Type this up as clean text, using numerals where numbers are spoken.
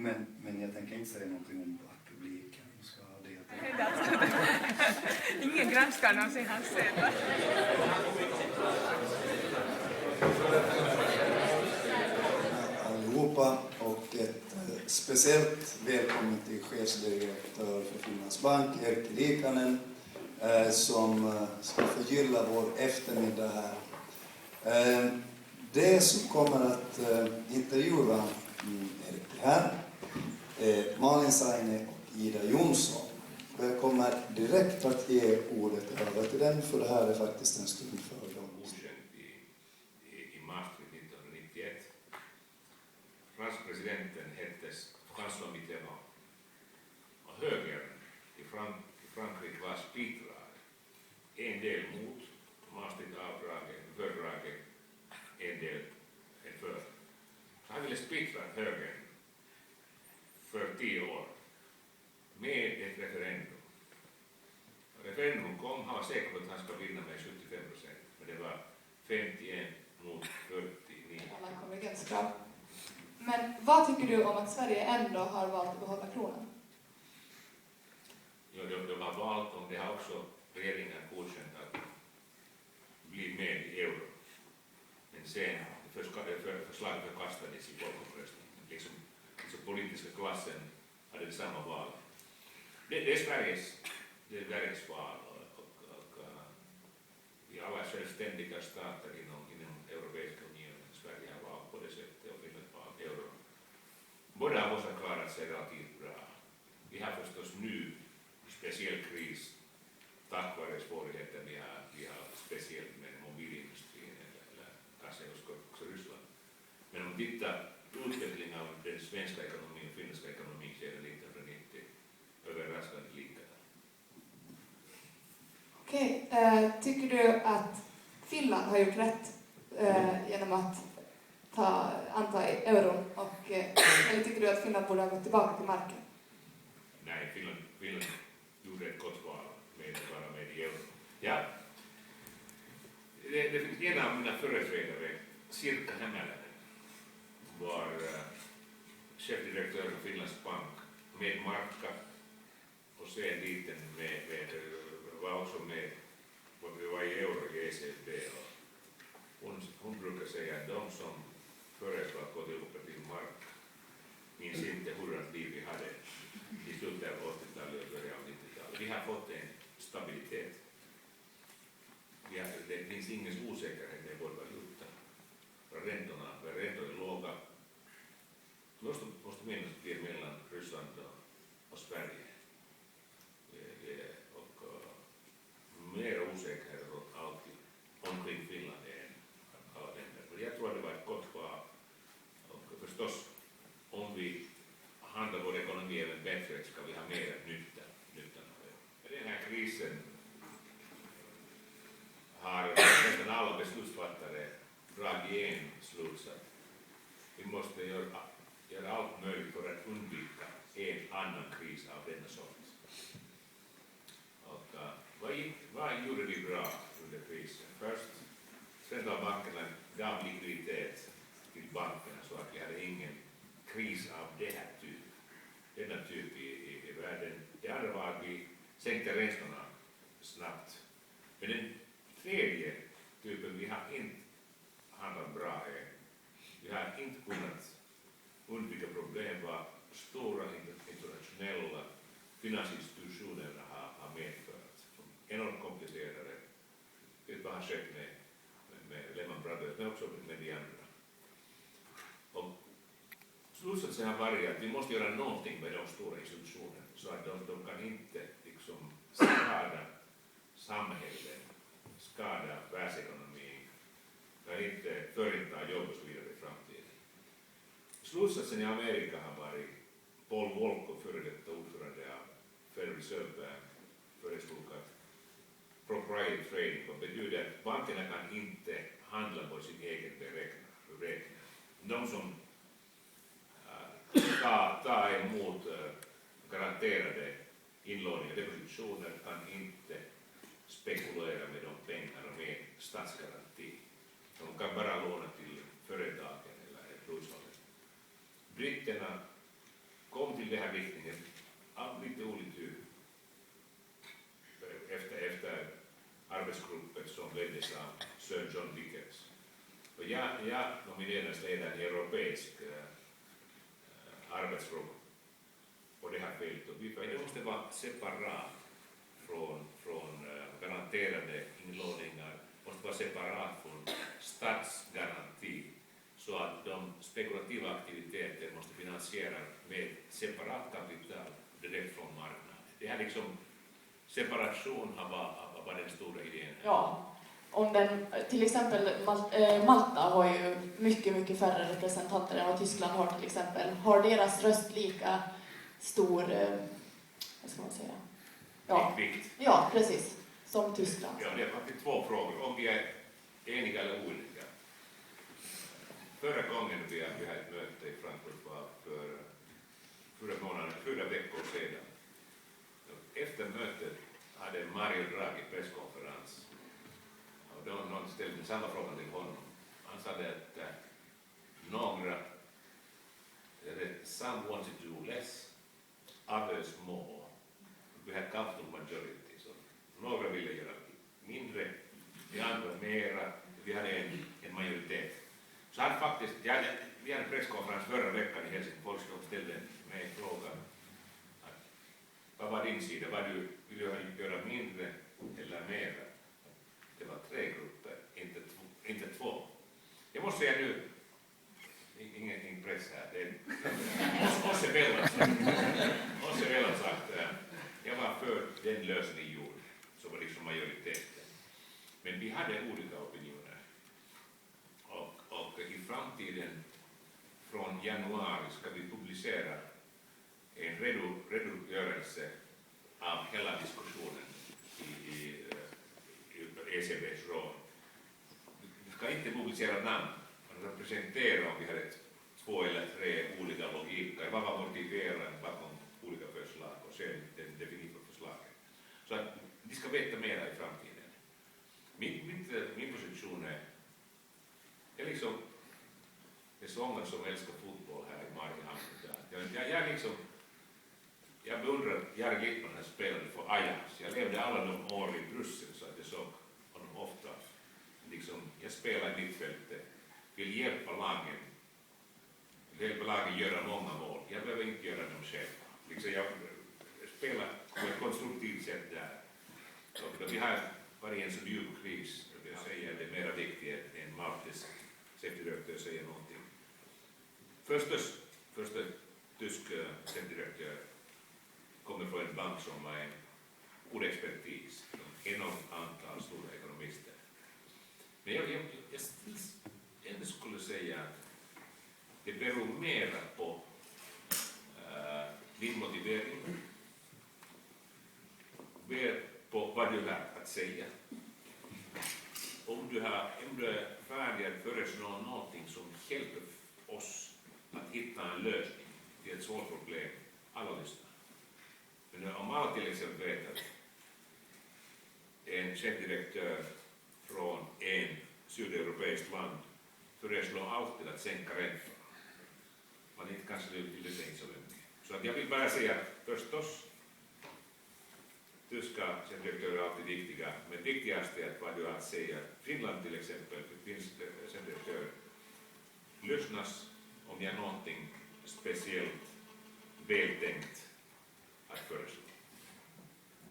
Men jag tänker inte säga någonting om att publiken ska ha det. Ingen granskar någonsin hans sedlar. Allihopa, och ett speciellt välkommen till chefsdirektör för Finlands Bank, Erkki Liikanen, som ska förgylla vår eftermiddag här. Det som kommer att intervjua Erkki här, Malin Saine och Ida Jonsson. Jag kommer direkt att ge ordet över till den, för det här är faktiskt en stund för dem. I Maastricht 1991. Franska presidenten hette François Mitterrand. Och högern i Frankrike var splittrad. En del mot Maastricht-fördraget, en del för. Så han ville splittra högern för 10 år med ett referendum. Referendum kom, han var säker på att han ska vinna med 75%, men det var 51 mot 49. Alla konvergenskrav. Men vad tycker du om att Sverige ändå har valt att behålla kronan? Ja, de har valt, om det har också regeringen godkänt att bli med i euro. Men sen förslaget förkastades i folkomröstningen. Liksom politiska klassen hade samma val. Det är Sveriges val, och i alla självständiga stater inom Europeiska unionen, Sverige har valt på det sättet och Finland valt euro. Båda av oss har klarat sig relativt bra. Vi har förstås nu en speciell kris tack vare svårigheter vi har speciellt med mobilindustrin eller kanske också Ryssland. Men om vi tittar utvecklingen av den svenska ekonomin och finländska ekonomin sedan 1990 överraskande likadant. Okej, tycker du att Finland har gjort rätt genom att anta euron, eller tycker du att Finland borde ha gått tillbaka till marken? Nej, Finland gjorde ett gott val med att vara med i euron. Ja, det finns en av mina företrädare, Sirkka Hämäläinen, var chefdirektör för Finlands Bank med marka och sen liten var också med, vi var i euro i ECB, och hon brukar säga att de som föreslår att gå tillbaka till mark minns inte hurdant liv vi hade i slutet av 80-talet och början av 90-talet. Vi har fått en stabilitet. Det finns ingen osäkerhet med vår valuta. Räntorna är låga. Måste minnas att vi är mellan Ryssland och Sverige. Och mer osäkerhet alltid omkring Finland än alla länder. Men jag tror att det var ett gott val. Och förstås, om vi handlar vår ekonomi även bättre ska vi ha mer nytta av det. Den här krisen har nästan alla beslutsfattare dragit en slutsats. Vi måste göra allt möjligt för att undvika en annan kris av denna sort. Och vad gjorde vi bra under krisen? Först, centralbankerna gav likviditet till bankerna så att vi hade ingen kris av denna typ i världen. Det andra var att vi sänkte räntorna snabbt. Men den tredje typen vi har inte handlat bra är, vi har inte kunnat undvika problem vad stora internationella finansinstitutioner har medfört. Enormt komplicerade. Det vad har skett med Lehman Brothers, men också med de andra. Och slutsatsen har varit att vi måste göra någonting med de stora institutionerna så att de kan inte liksom skada samhället, skada världsekonomin, kan inte förinta jobb och så vidare i framtiden. Slutsatsen i Amerika har varit Paul Volcker, före detta ordförande av Federal Reserve Bank, föreslog att proprietary trading, vad betyder att bankerna kan inte handla på sin egen beräkning. De som tar emot garanterade inlåningar, depositioner kan inte spekulera med de pengarna med statsgaranti. De kan bara låna till företagen eller hushållen. Britterna gemensam Sir John Dickens. Och jag nominerades leda en europeisk arbetsgrupp och det har fällt. Och det måste vara separat från garanterade inlåningar, måste vara separat från statsgaranti, så att de spekulativa aktiviteter måste finansieras med separat kapital direkt från marknaden. Det här liksom separation var den stora idén. Ja, om den, till exempel Malta har ju mycket färre representanter än vad Tyskland har till exempel. Har deras röst lika stor, vad ska man säga? Ja, Vikt. ja precis, som Tyskland. Ja, det är faktiskt två frågor. Om vi är eniga eller olika. Förra gången vi hade ett möte i Frankfurt var för 4 veckor sedan. Efter mötet hade Mario Draghi presskonferens. Och då någon ställde samma fråga till honom. Han sa att some wanted to do less, others more. Vi hade comfortable majority. Så några ville göra mindre, de andra mera. Vi hade en majoritet. Så han faktiskt, vi hade en presskonferens förra veckan i Helsingfors och ställde mig frågan. Vad var din sida? Vill du göra mindre eller mera? Det var 3 grupper, inte 2. Jag måste säga nu, ingen press här, det måste väl ha sagt, jag var för den lösning gjord, så var liksom majoriteten. Men vi hade olika opinioner. Och i framtiden, från januari, ska vi publicera en redogörelse av hela diskussionen i ECBs roll. Vi ska inte publicera namn, man ska presentera om vi har 2 eller 3 olika logiker, vad var motiverat bakom olika förslag och sen den definitiva förslaget. Så att vi ska veta mer i framtiden. Min position är liksom det är så många som älskar fotboll här i Mariehamn. Jag beundrar Jari Littman när han spelade för Ajax. Jag levde alla de år i Bryssel så att jag såg honom ofta. Liksom, jag spelar i mittfältet, vill hjälpa lagen göra många mål. Jag behöver inte göra dem själv. Liksom, jag spelar på ett konstruktivt sätt där. Så vi har varit i en så djup kris, och det säger det är mer viktigt än Maltes chefdirektör säger någonting. Första tysk chefdirektör kommer från en bank som var en ordexpertis, en antal stora ekonomister. Men jag ändå skulle säga att det beror mera på din motivering, mer på vad du har att säga. Om du är färdig att föreslå någonting som hjälper oss att hitta en lösning till ett svårt problem, alla lyssnar. Men om alla till exempel vet att en chefdirektör från en sydeuropeiskt land föreslår alltid att sänka räntan, man inte kanske vill det inte så mycket. Så att jag vill bara säga förstås, tyska chefdirektörer är alltid viktiga, men viktigast är att vad du har att säga. Finland till exempel, finns chefdirektör, lyssnas om jag någonting speciellt vältänkt